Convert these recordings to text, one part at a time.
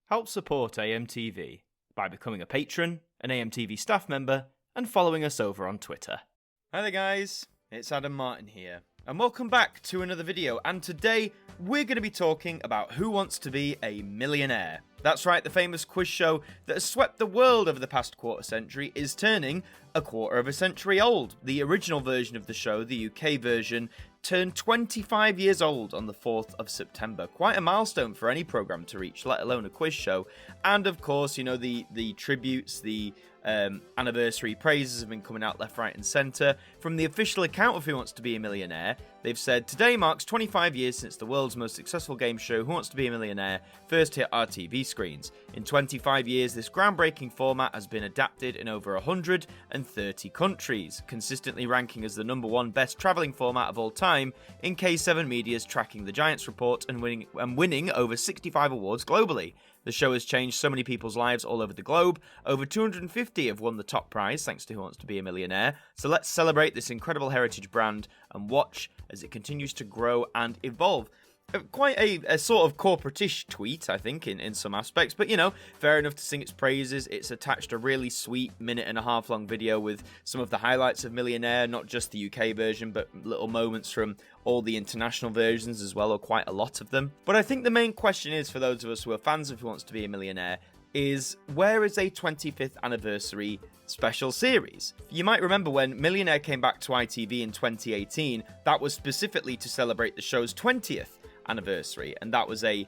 Help support AMTV by becoming a patron, an AMTV staff member, and following us over on Twitter. Hi there guys, it's Adam Martyn here, and welcome back to another video, and today we're going to be talking about Who Wants to Be a Millionaire. That's right, the famous quiz show that has swept the world over the past quarter century is turning a quarter of a century old. The original version of the show, the UK version, turned 25 years old on the 4th of September. Quite a milestone for any programme to reach, let alone a quiz show. And of course, you know, the tributes, the anniversary praises have been coming out left, right and centre. From the official account of Who Wants to Be a Millionaire, they've said, today marks 25 years since the world's most successful game show, Who Wants to Be a Millionaire, first hit our TV screens. In 25 years, this groundbreaking format has been adapted in over 130 countries, consistently ranking as the #1 best travelling format of all time in K7 Media's Tracking the Giants report and winning over 65 awards globally. The show has changed so many people's lives all over the globe. Over 250 have won the top prize thanks to Who Wants to Be a Millionaire. So let's celebrate this incredible heritage brand and watch as it continues to grow and evolve. Quite a sort of corporate-ish tweet, I think, in some aspects. But, you know, fair enough to sing its praises. It's attached a really sweet minute-and-a-half long video with some of the highlights of Millionaire, not just the UK version, but little moments from all the international versions as well, or quite a lot of them. But I think the main question is, for those of us who are fans of Who Wants to Be a Millionaire, is where is a 25th anniversary special series? You might remember when Millionaire came back to ITV in 2018, that was specifically to celebrate the show's 20th anniversary, and that was a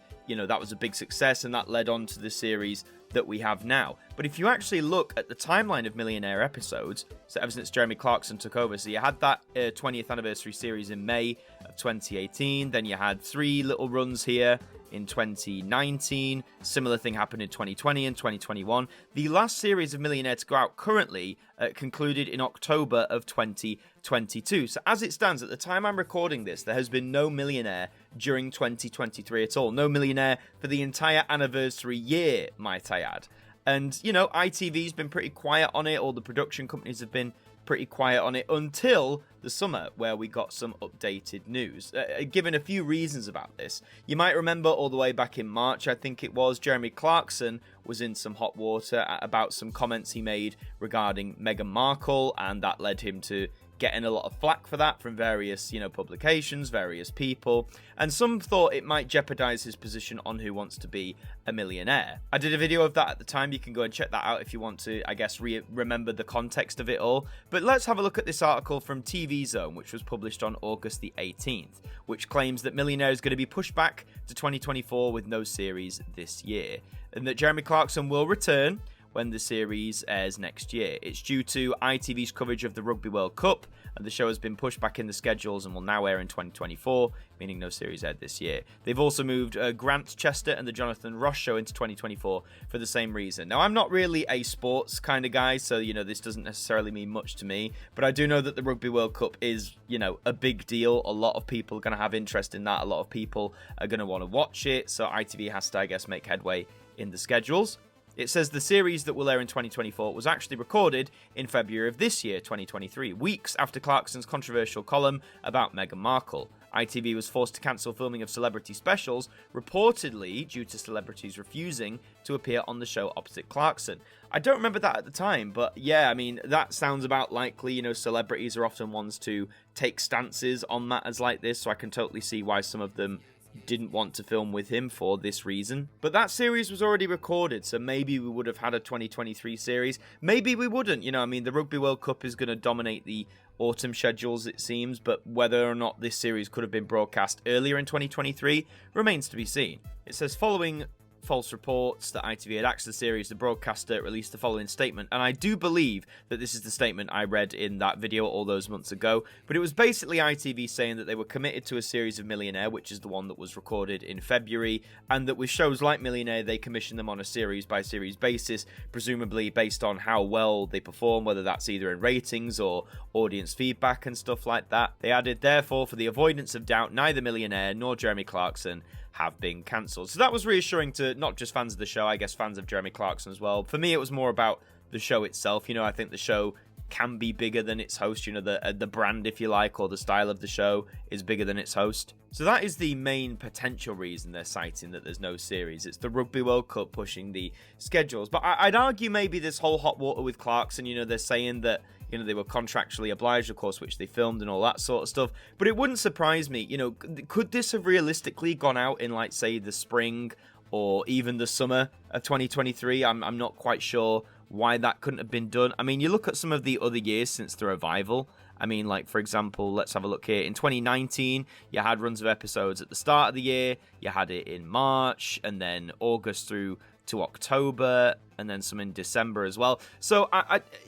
big success, and that led on to the series that we have now. But if you actually look at the timeline of Millionaire episodes, so ever since Jeremy Clarkson took over, so you had that 20th anniversary series in May of 2018, then you had 3 little runs here in 2019, similar thing happened in 2020 and 2021. The last series of Millionaire to go out currently concluded in October of 2022. So as it stands, at the time I'm recording this, there has been no Millionaire during 2023 at all. No Millionaire for the entire anniversary year, might I add. And, you know, ITV's been pretty quiet on it, all the production companies have been pretty quiet on it until the summer, where we got some updated news. Given a few reasons about this, you might remember all the way back in March, I think it was, Jeremy Clarkson was in some hot water about some comments he made regarding Meghan Markle, and that led him to getting a lot of flack for that from various, you know, publications, various people, and some thought it might jeopardize his position on Who Wants to Be a Millionaire. I did a video of that at the time. You can go and check that out if you want to, I guess, remember the context of it all. But let's have a look at this article from TV Zone, which was published on August the 18th, which claims that Millionaire is going to be pushed back to 2024 with no series this year, and that Jeremy Clarkson will return when the series airs next year. It's due to ITV's coverage of the Rugby World Cup, and the show has been pushed back in the schedules and will now air in 2024, meaning no series aired this year. They've also moved Grant Chester and the Jonathan Ross show into 2024 for the same reason. Now, I'm not really a sports kind of guy, so, you know, this doesn't necessarily mean much to me, but I do know that the Rugby World Cup is, you know, a big deal. A lot of people are going to have interest in that. A lot of people are going to want to watch it, so ITV has to, I guess, make headway in the schedules. It says the series that will air in 2024 was actually recorded in February of this year, 2023, weeks after Clarkson's controversial column about Meghan Markle. ITV was forced to cancel filming of celebrity specials, reportedly due to celebrities refusing to appear on the show opposite Clarkson. I don't remember that at the time, but yeah, I mean, that sounds about likely. You know, celebrities are often ones to take stances on matters like this, so I can totally see why some of them didn't want to film with him for this reason. But that series was already recorded, so maybe we would have had a 2023 series. Maybe we wouldn't. You know, I mean, the Rugby World Cup is going to dominate the autumn schedules, it seems, but whether or not this series could have been broadcast earlier in 2023 remains to be seen. It says, following false reports that ITV had axed the series, the broadcaster released the following statement, and I do believe that this is the statement I read in that video all those months ago, but it was basically ITV saying that they were committed to a series of Millionaire, which is the one that was recorded in February, and that with shows like Millionaire, they commission them on a series-by-series basis, presumably based on how well they perform, whether that's either in ratings or audience feedback and stuff like that. They added, therefore, for the avoidance of doubt, neither Millionaire nor Jeremy Clarkson have been cancelled. So that was reassuring to not just fans of the show, I guess fans of Jeremy Clarkson as well. For me, it was more about the show itself. You know, I think the show can be bigger than its host. You know, the brand, if you like, or the style of the show is bigger than its host. So that is the main potential reason they're citing that there's no series. It's the Rugby World Cup pushing the schedules. But I'd argue maybe this whole hot water with Clarkson, you know, they're saying that, you know, they were contractually obliged, of course, which they filmed and all that sort of stuff. But it wouldn't surprise me, you know, could this have realistically gone out in, like, say, the spring or even the summer of 2023? I'm not quite sure why that couldn't have been done. I mean, you look at some of the other years since the revival. I mean, like, for example, let's have a look here. In 2019, you had runs of episodes at the start of the year. You had it in March, and then August through to October, and then some in December as well. So,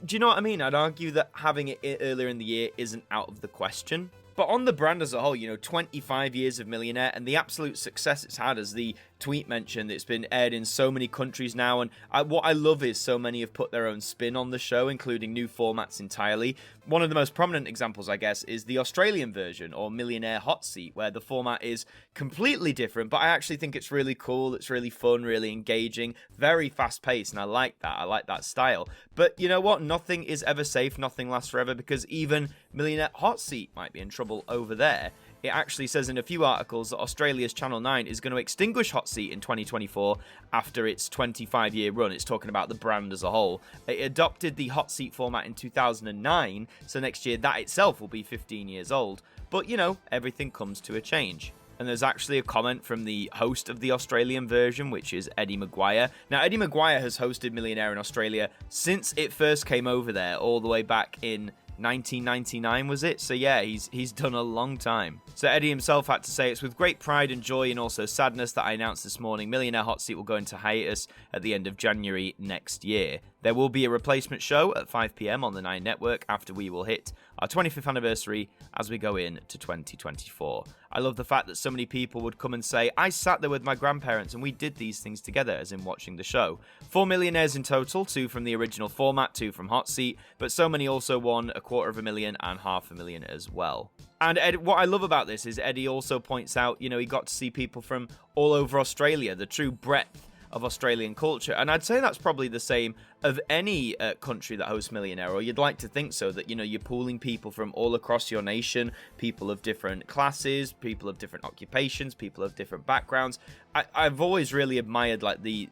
do you know what I mean? I'd argue that having it earlier in the year isn't out of the question. But on the brand as a whole, you know, 25 years of Millionaire and the absolute success it's had, as the tweet mentioned, it's been aired in so many countries now, and what I love is so many have put their own spin on the show, including new formats entirely. One of the most prominent examples, I guess, is the Australian version, or Millionaire Hot Seat, where the format is completely different, but I actually think it's really cool, it's really fun, really engaging, very fast-paced, and I like that style. But you know what? Nothing is ever safe, nothing lasts forever, because even Millionaire Hot Seat might be in trouble over there. It actually says in a few articles that Australia's Channel 9 is going to extinguish Hot Seat in 2024 after its 25-year run. It's talking about the brand as a whole. It adopted the Hot Seat format in 2009, so next year that itself will be 15 years old. But, you know, everything comes to a change. And there's actually a comment from the host of the Australian version, which is Eddie Maguire. Now, Eddie Maguire has hosted Millionaire in Australia since it first came over there, all the way back in 1999, was it? So yeah, he's done a long time. So Eddie himself had to say, "It's with great pride and joy and also sadness that I announced this morning Millionaire Hot Seat will go into hiatus at the end of January next year. There will be a replacement show at 5 p.m. on the 9 network after we will hit our 25th anniversary as we go into 2024. I love the fact that so many people would come and say, I sat there with my grandparents and we did these things together, as in watching the show. 4 millionaires in total, 2 from the original format, 2 from Hot Seat, but so many also won $250,000 and $500,000 as well." And what I love about this is Eddie also points out, you know, he got to see people from all over Australia, the true breadth of Australian culture. And I'd say that's probably the same of any country that hosts Millionaire, or you'd like to think so, that, you know, you're pooling people from all across your nation, people of different classes, people of different occupations, people of different backgrounds. I've always really admired, like, the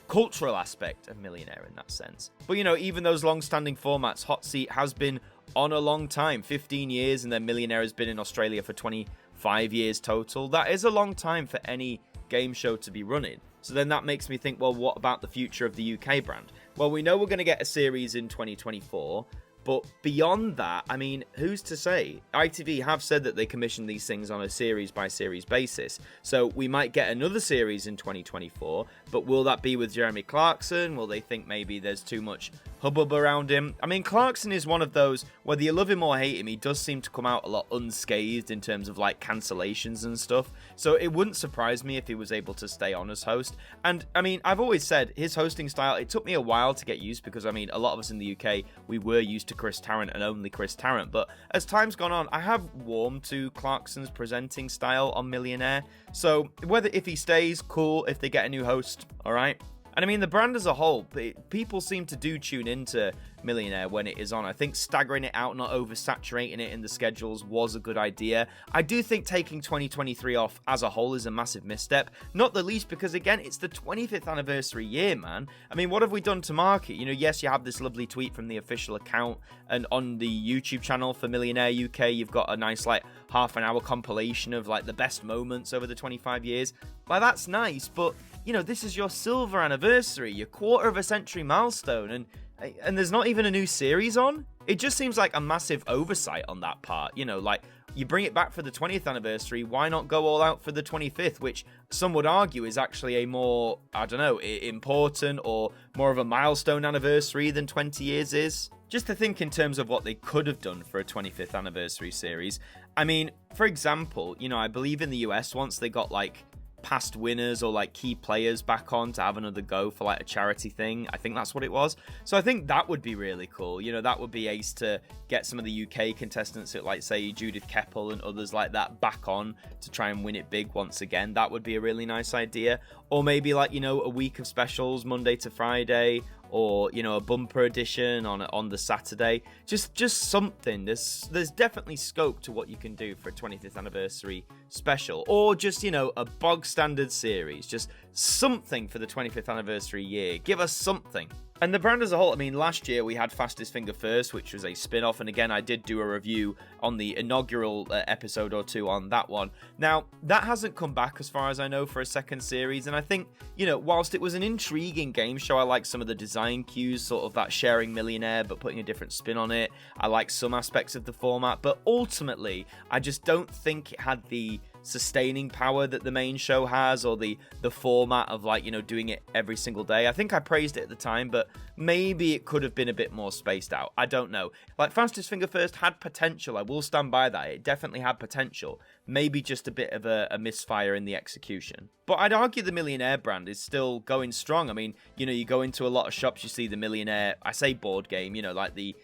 cultural aspect of Millionaire in that sense. But, you know, even those long-standing formats, Hot Seat has been on a long time, 15 years, and then Millionaire has been in Australia for 25 years total. That is a long time for any game show to be running. So then that makes me think, well, what about the future of the UK brand? Well, we know we're going to get a series in 2024, but beyond that, I mean, who's to say? ITV have said that they commission these things on a series-by-series basis, so we might get another series in 2024, but will that be with Jeremy Clarkson? Will they think maybe there's too much hubbub around him? I mean, Clarkson is one of those, whether you love him or hate him, he does seem to come out a lot unscathed in terms of, like, cancellations and stuff, so it wouldn't surprise me if he was able to stay on as host. And, I mean, I've always said, his hosting style, it took me a while to get used, because, I mean, a lot of us in the UK, we were used to Chris Tarrant and only Chris Tarrant, but as time's gone on, I have warmed to Clarkson's presenting style on Millionaire, so whether if he stays, cool, if they get a new host, alright. And I mean, the brand as a whole, people seem to do tune into Millionaire when it is on. I think staggering it out, not oversaturating it in the schedules, was a good idea. I do think taking 2023 off as a whole is a massive misstep, not the least because, again, it's the 25th anniversary year, man. I mean, what have we done to mark it? You know, yes, you have this lovely tweet from the official account, and on the YouTube channel for Millionaire UK, you've got a nice, like, half-an-hour compilation of, like, the best moments over the 25 years. Like, that's nice, but, you know, this is your silver anniversary, your quarter-of-a-century milestone, and there's not even a new series on? It just seems like a massive oversight on that part. You know, like, you bring it back for the 20th anniversary, why not go all out for the 25th, which some would argue is actually a more, I don't know, important or more of a milestone anniversary than 20 years is? Just to think in terms of what they could have done for a 25th anniversary series. I mean, for example, you know, I believe in the US, once they got, like, past winners or, like, key players back on to have another go for, like, a charity thing. I think that's what it was. So I think that would be really cool. You know, that would be ace to get some of the UK contestants, like, say, Judith Keppel and others like that, back on to try and win it big once again. That would be a really nice idea. Or maybe, like, you know, a week of specials, Monday to Friday, or you know, a bumper edition on the Saturday. Just something. There's definitely scope to what you can do for a 25th anniversary special, or just, you know, a bog standard series. Just something for the 25th anniversary year. Give us something. And the brand as a whole, I mean, last year we had Fastest Finger First, which was a spin-off, and again, I did do a review on the inaugural episode or two on that one. Now, that hasn't come back, as far as I know, for a second series, and I think, you know, whilst it was an intriguing game show, I like some of the design cues, sort of that sharing Millionaire, but putting a different spin on it. I like some aspects of the format, but ultimately, I just don't think it had the sustaining power that the main show has, or the format of, like, you know, doing it every single day. I think I praised it at the time, but maybe it could have been a bit more spaced out. I don't know. Like, Fastest Finger First had potential. I will stand by that. It definitely had potential. Maybe just a bit of a misfire in the execution. But I'd argue the Millionaire brand is still going strong. I mean, you know, you go into a lot of shops, you see the Millionaire, I say board game, you know, like the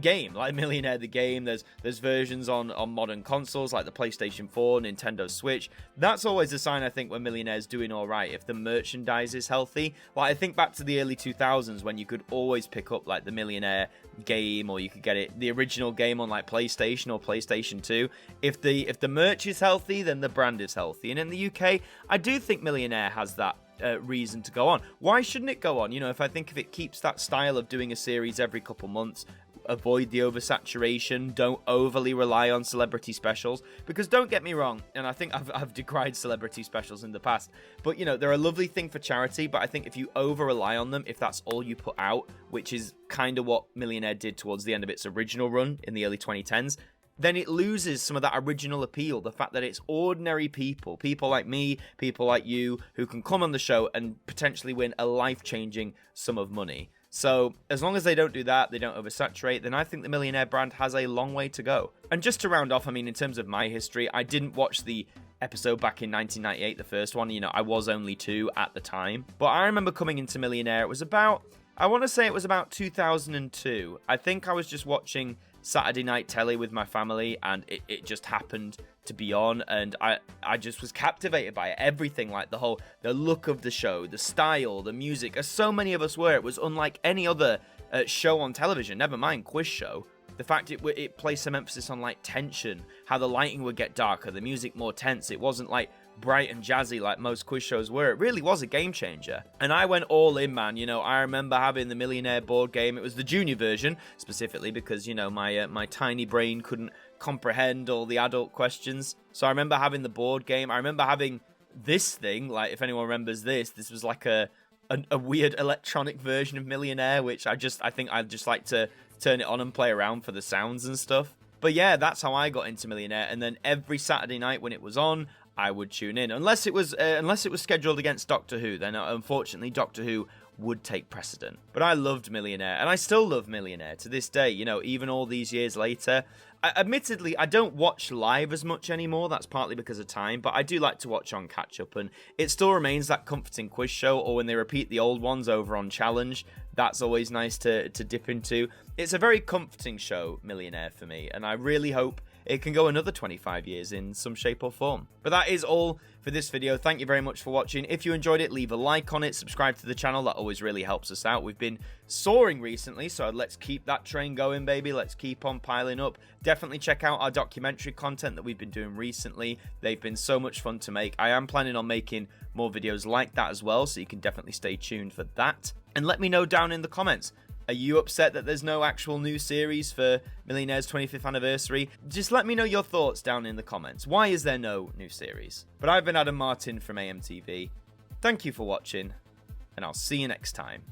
game, like Millionaire the game. There's versions on modern consoles like the PlayStation 4, Nintendo Switch. That's always a sign, I think, when Millionaire's doing all right, if the merchandise is healthy. Like, I think back to the early 2000s when you could always pick up like the Millionaire game, or you could get the original game on like PlayStation or PlayStation 2. If the merch is healthy, then the brand is healthy. And in the UK, I do think Millionaire has that reason to go on. Why shouldn't it go on? You know, if it keeps that style of doing a series every couple months, avoid the oversaturation, don't overly rely on celebrity specials, because don't get me wrong, and I think I've decried celebrity specials in the past, but you know, they're a lovely thing for charity, but I think if you over rely on them, if that's all you put out, which is kind of what Millionaire did towards the end of its original run in the early 2010s, then it loses some of that original appeal. The fact that it's ordinary people like me, people like you, who can come on the show and potentially win a life-changing sum of money. So as long as they don't do that, they don't oversaturate, then I think the Millionaire brand has a long way to go. And just to round off, I mean, in terms of my history, I didn't watch the episode back in 1998, the first one. You know, I was only 2 at the time. But I remember coming into Millionaire, it was about 2002. I think I was just watching Saturday night telly with my family, and it just happened to be on, and I just was captivated by it. Everything, like the look of the show, the style, the music, as so many of us were. It was unlike any other show on television, never mind quiz show. The fact it placed some emphasis on like tension, how the lighting would get darker, the music more tense. It wasn't like bright and jazzy like most quiz shows were. It really was a game changer. And I went all in, man. You know, I remember having the Millionaire board game. It was the junior version, specifically because, you know, my tiny brain couldn't comprehend all the adult questions. So I remember having the board game. I remember having this thing, like, if anyone remembers this was like a weird electronic version of Millionaire, which I think I'd just like to turn it on and play around for the sounds and stuff. But yeah, that's how I got into Millionaire. And then every Saturday night when it was on, I would tune in, unless it was scheduled against Doctor Who. Then unfortunately Doctor Who would take precedent. But I loved Millionaire, and I still love Millionaire to this day. You know, even all these years later. Admittedly, I don't watch live as much anymore. That's partly because of time, but I do like to watch on catch up, and it still remains that comforting quiz show, or when they repeat the old ones over on Challenge. That's always nice to dip into. It's a very comforting show, Millionaire, for me, and I really hope it can go another 25 years in some shape or form. But that is all for this video. Thank you very much for watching. If you enjoyed it, leave a like on it, subscribe to the channel. That always really helps us out. We've been soaring recently, so let's keep that train going, baby. Let's keep on piling up. Definitely check out our documentary content that we've been doing recently. They've been so much fun to make. I am planning on making more videos like that as well, so you can definitely stay tuned for that. And let me know down in the comments, are you upset that there's no actual new series for Millionaire's 25th anniversary? Just let me know your thoughts down in the comments. Why is there no new series? But I've been Adam Martyn from AMTV. Thank you for watching, and I'll see you next time.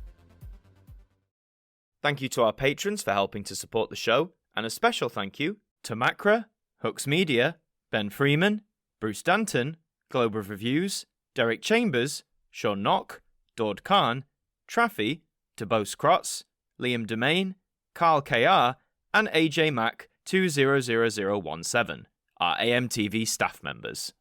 Thank you to our patrons for helping to support the show, and a special thank you to Macra, Hux Media, Ben Freeman, Bruce Danton, Globe of Reviews, Derek Chambers, Sean Knock, Dord Khan, Traffy, Tobos Krotz, Liam Domain, Carl KR, and AJ Mac 200017, our AMTV staff members.